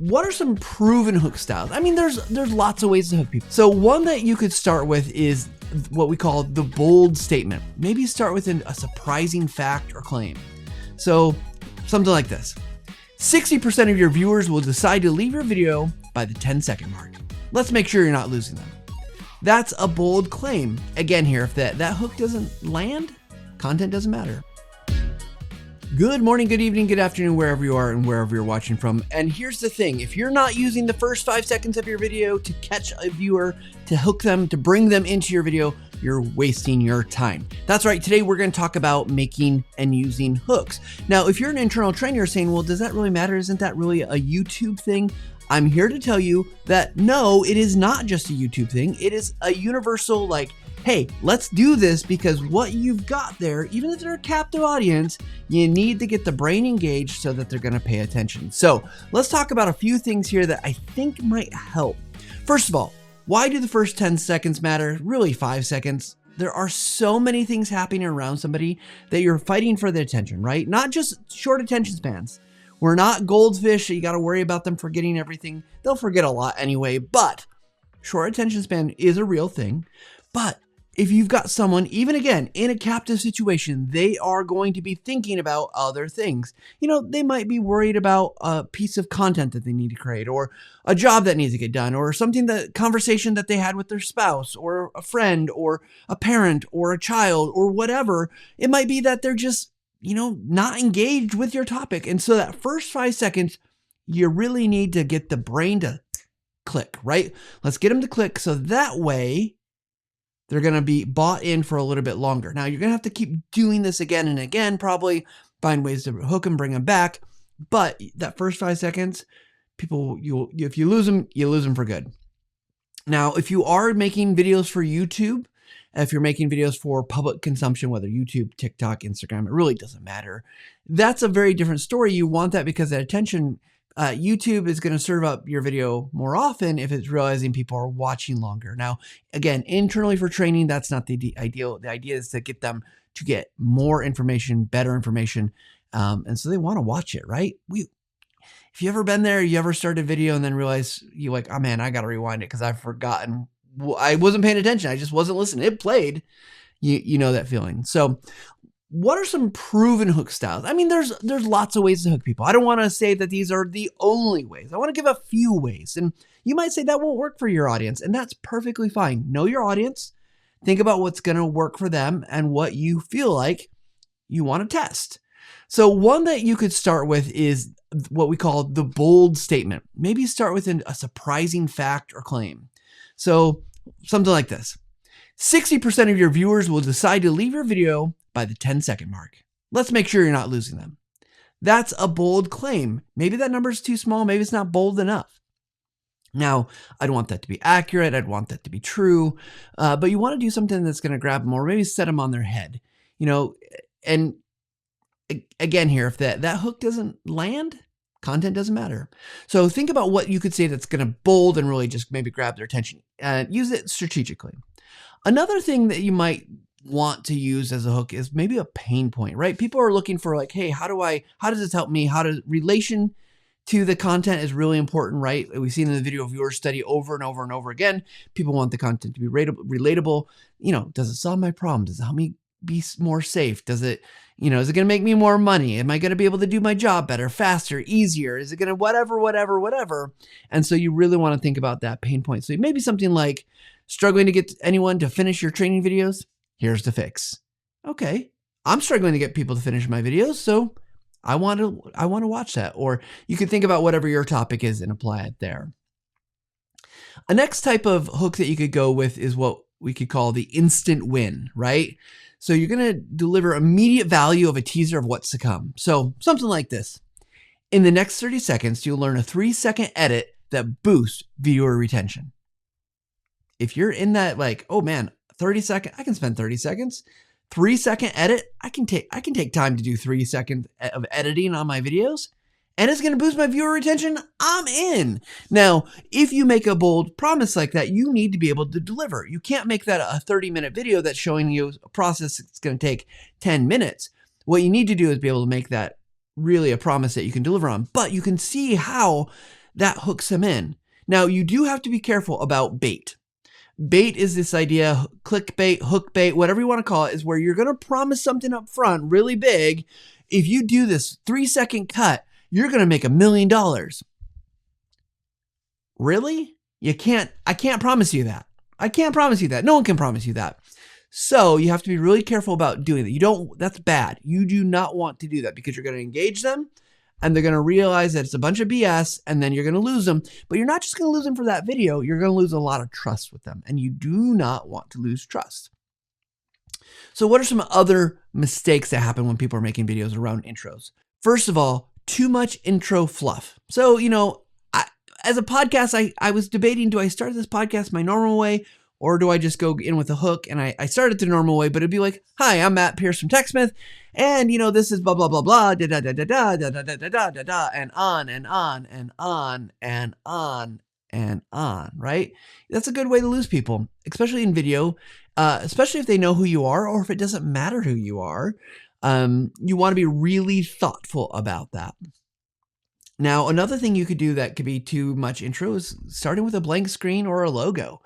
what are some proven hook styles? I mean, there's lots of ways to hook people. So one that you could start with is what we call the bold statement. Maybe start with a surprising fact or claim. So something like this. 60% of your viewers will decide to leave your video by the 10-second mark. Let's make sure you're not losing them. That's a bold claim. Again here, if that hook doesn't land, content doesn't matter. Good morning, good evening, good afternoon, wherever you are and wherever you're watching from. And here's the thing, if you're not using the first 5 seconds of your video to catch a viewer, to hook them, to bring them into your video, you're wasting your time. That's right, today we're gonna talk about making and using hooks. Now, if you're an internal trainer, you're saying, well, does that really matter? Isn't that really a YouTube thing? I'm here to tell you that no, it is not just a YouTube thing. It is a universal, like, hey, let's do this because what you've got there, even if they're a captive audience, you need to get the brain engaged so that they're gonna pay attention. So let's talk about a few things here that I think might help. First of all, why do the first 10 seconds matter? Really 5 seconds. There are so many things happening around somebody that you're fighting for their attention, right? Not just short attention spans. We're not goldfish, so you gotta worry about them forgetting everything. They'll forget a lot anyway, but short attention span is a real thing. But if you've got someone, even again, in a captive situation, they are going to be thinking about other things. You know, they might be worried about a piece of content that they need to create, or a job that needs to get done, or conversation that they had with their spouse, or a friend, or a parent, or a child, or whatever. It might be that they're just, not engaged with your topic. And so that first 5 seconds, you really need to get the brain to click, right? Let's get them to click so that way they're going to be bought in for a little bit longer. Now, you're going to have to keep doing this again and again, probably find ways to hook them, bring them back. But that first 5 seconds, people, if you lose them for good. Now, if you are making videos for YouTube, if you're making videos for public consumption, whether YouTube, TikTok, Instagram, it really doesn't matter. That's a very different story. You want that because that attention, YouTube is going to serve up your video more often if it's realizing people are watching longer. Now, again, internally for training, that's not the ideal. The idea is to get them to get more information, better information. And so they want to watch it, right? If you ever been there, you ever started a video and then realize you're like, oh man, I got to rewind it because I've forgotten. I wasn't paying attention. I just wasn't listening. It played. You know that feeling. So what are some proven hook styles? I mean, there's lots of ways to hook people. I don't want to say that these are the only ways. I want to give a few ways. And you might say that won't work for your audience, and that's perfectly fine. Know your audience. Think about what's going to work for them and what you feel like you want to test. So one that you could start with is what we call the bold statement. Maybe start with a surprising fact or claim. So something like this. 60% of your viewers will decide to leave your video by the 10-second mark. Let's make sure you're not losing them. That's a bold claim. Maybe that number is too small. Maybe it's not bold enough. Now, I'd want that to be accurate. I'd want that to be true. But you want to do something that's going to grab them or maybe set them on their head. And again here, if that hook doesn't land, content doesn't matter. So think about what you could say that's going to bold and really just maybe grab their attention and use it strategically. Another thing that you might want to use as a hook is maybe a pain point, right? People are looking for like, hey, how does this help me? Relation to the content is really important, right? We've seen in the video viewer study over and over and over again, people want the content to be relatable. Does it solve my problem? Does it help me be more safe? Does it, is it going to make me more money? Am I going to be able to do my job better, faster, easier? Is it going to whatever? And so you really want to think about that pain point. So maybe something like struggling to get anyone to finish your training videos. Here's the fix. Okay, I'm struggling to get people to finish my videos, so I want to watch that. Or you could think about whatever your topic is and apply it there. A next type of hook that you could go with is what we could call the instant win, right? So you're going to deliver immediate value of a teaser of what's to come. So something like this. In the next 30 seconds, you'll learn a 3-second edit that boosts viewer retention. If you're in that like, oh man, 30 seconds, I can spend 30 seconds. 3-second edit, I can take time to do 3 seconds of editing on my videos, and it's going to boost my viewer retention. I'm in. Now, if you make a bold promise like that, you need to be able to deliver. You can't make that a 30-minute video that's showing you a process that's going to take 10 minutes. What you need to do is be able to make that really a promise that you can deliver on. But you can see how that hooks them in. Now, you do have to be careful about bait. Bait is this idea, clickbait, hook bait, whatever you want to call it, is where you're going to promise something up front really big. If you do this 3-second cut, you're going to make $1 million. Really? I can't promise you that. I can't promise you that. No one can promise you that. So you have to be really careful about doing that. That's bad. You do not want to do that because you're going to engage them and they're going to realize that it's a bunch of BS and then you're going to lose them. But you're not just going to lose them for that video. You're going to lose a lot of trust with them, and you do not want to lose trust. So what are some other mistakes that happen when people are making videos around intros? First of all, too much intro fluff. So, as a podcast, I was debating, do I start this podcast my normal way, or do I just go in with a hook? And I started the normal way, but it'd be like, hi, I'm Matt Pierce from TechSmith, and this is blah, blah, blah, blah, da, da, da, da, da, da, da, da, da, da, da, and on and on and on and on and on, right? That's a good way to lose people, especially in video, especially if they know who you are or if it doesn't matter who you are. You want to be really thoughtful about that. Now, another thing you could do that could be too much intro is starting with a blank screen or a logo.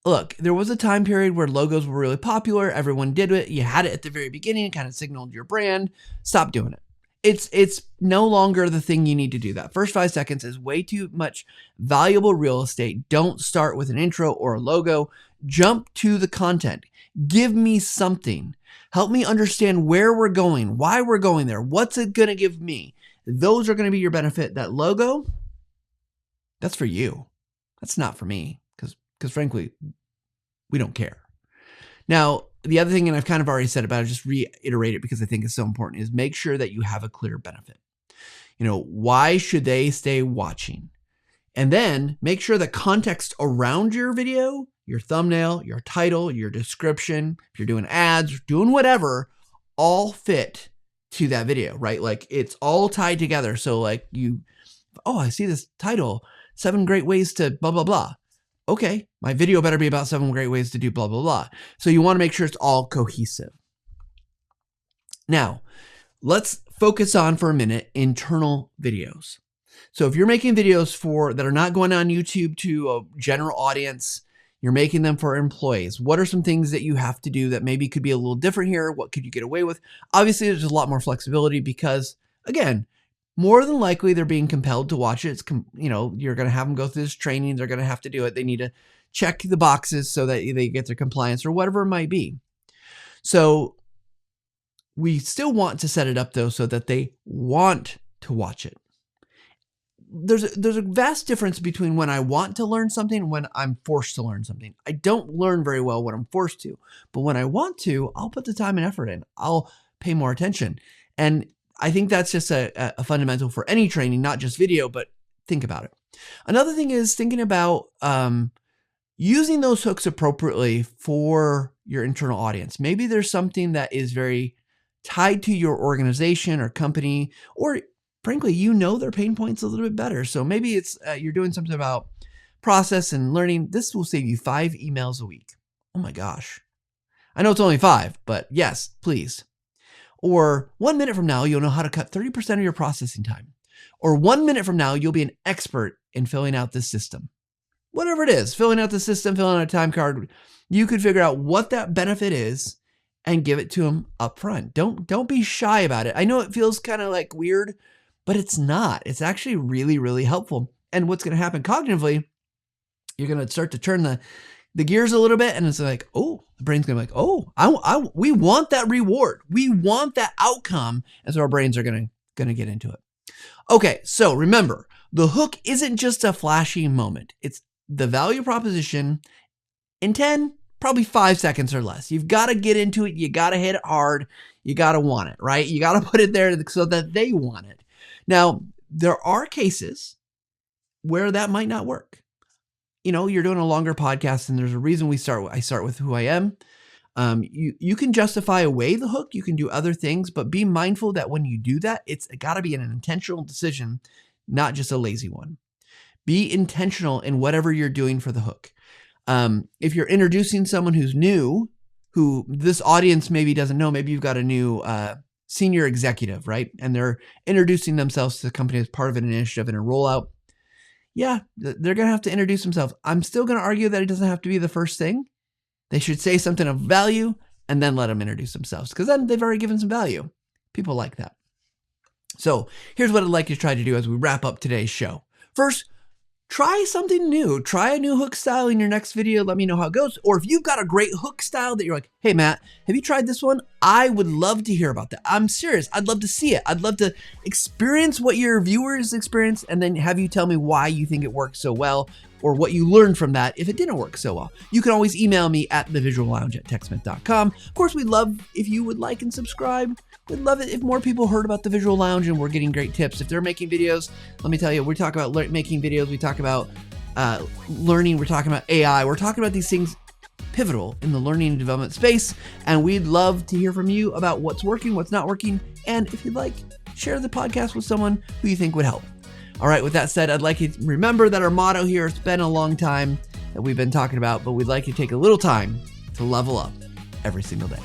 Look, there was a time period where logos were really popular. Everyone did it. You had it at the very beginning. It kind of signaled your brand. Stop doing it. It's no longer the thing you need to do. That first 5 seconds is way too much valuable real estate. Don't start with an intro or a logo. Jump to the content. Give me something. Help me understand where we're going, why we're going there. What's it going to give me? Those are going to be your benefit. That logo, that's for you. That's not for me because frankly, we don't care. Now, the other thing, and I've kind of already said about it, just reiterate it because I think it's so important, is make sure that you have a clear benefit. Why should they stay watching? And then make sure the context around your video, your thumbnail, your title, your description, if you're doing ads, doing whatever, all fit to that video, right? Like it's all tied together. So like I see this title, 7 great ways to blah, blah, blah. Okay, my video better be about 7 great ways to do blah, blah, blah. So you want to make sure it's all cohesive. Now, let's focus on for a minute internal videos. So if you're making videos that are not going on YouTube to a general audience, you're making them for employees. What are some things that you have to do that maybe could be a little different here? What could you get away with? Obviously, there's a lot more flexibility because, again, more than likely they're being compelled to watch it. You're going to have them go through this training. They're going to have to do it. They need to check the boxes so that they get their compliance or whatever it might be. So we still want to set it up, though, so that they want to watch it. There's a vast difference between when I want to learn something and when I'm forced to learn something. I don't learn very well when I'm forced to, but when I want to, I'll put the time and effort in. I'll pay more attention. And I think that's just a fundamental for any training, not just video, but think about it. Another thing is thinking about using those hooks appropriately for your internal audience. Maybe there's something that is very tied to your organization or company, or frankly, their pain points a little bit better. So maybe it's you're doing something about process and learning. This will save you 5 emails a week. Oh my gosh. I know it's only 5, but yes, please. Or 1 minute from now, you'll know how to cut 30% of your processing time. Or 1 minute from now, you'll be an expert in filling out this system. Whatever it is, filling out the system, filling out a time card, you could figure out what that benefit is and give it to them up front. Don't be shy about it. I know it feels kind of like weird, but it's not. It's actually really, really helpful. And what's going to happen cognitively, you're going to start to turn the gears a little bit, and it's like, oh, the brain's going to be like, oh, we want that reward. We want that outcome. And so our brains are going to get into it. Okay, so remember, the hook isn't just a flashy moment. It's the value proposition in 10, probably 5 seconds or less. You've got to get into it. You got to hit it hard. You got to want it, right? You got to put it there so that they want it. Now, there are cases where that might not work. You're doing a longer podcast, and there's a reason I start with who I am. You can justify away the hook. You can do other things, but be mindful that when you do that, it's got to be an intentional decision, not just a lazy one. Be intentional in whatever you're doing for the hook. If you're introducing someone who's new, who this audience maybe doesn't know, maybe you've got a new senior executive, right? And they're introducing themselves to the company as part of an initiative and a rollout. yeah, they're going to have to introduce themselves. I'm still going to argue that it doesn't have to be the first thing. They should say something of value and then let them introduce themselves, because then they've already given some value. People like that. So here's what I'd like you to try to do as we wrap up today's show. First, try something new. Try a new hook style in your next video. Let me know how it goes. Or if you've got a great hook style that you're like, hey, Matt, have you tried this one? I would love to hear about that. I'm serious. I'd love to see it. I'd love to experience what your viewers experience and then have you tell me why you think it works so well or what you learned from that if it didn't work so well. You can always email me at thevisuallounge@techsmith.com. Of course, we'd love if you would like and subscribe. We'd love it if more people heard about the Visual Lounge and we're getting great tips. If they're making videos, let me tell you, we talk about making videos. We talk about learning. We're talking about AI. We're talking about these things pivotal in the learning and development space. And we'd love to hear from you about what's working, what's not working. And if you'd like, share the podcast with someone who you think would help. All right, with that said, I'd like you to remember that our motto here, it's been a long time that we'd been talking about, but we'd like you to take a little time to level up every single day.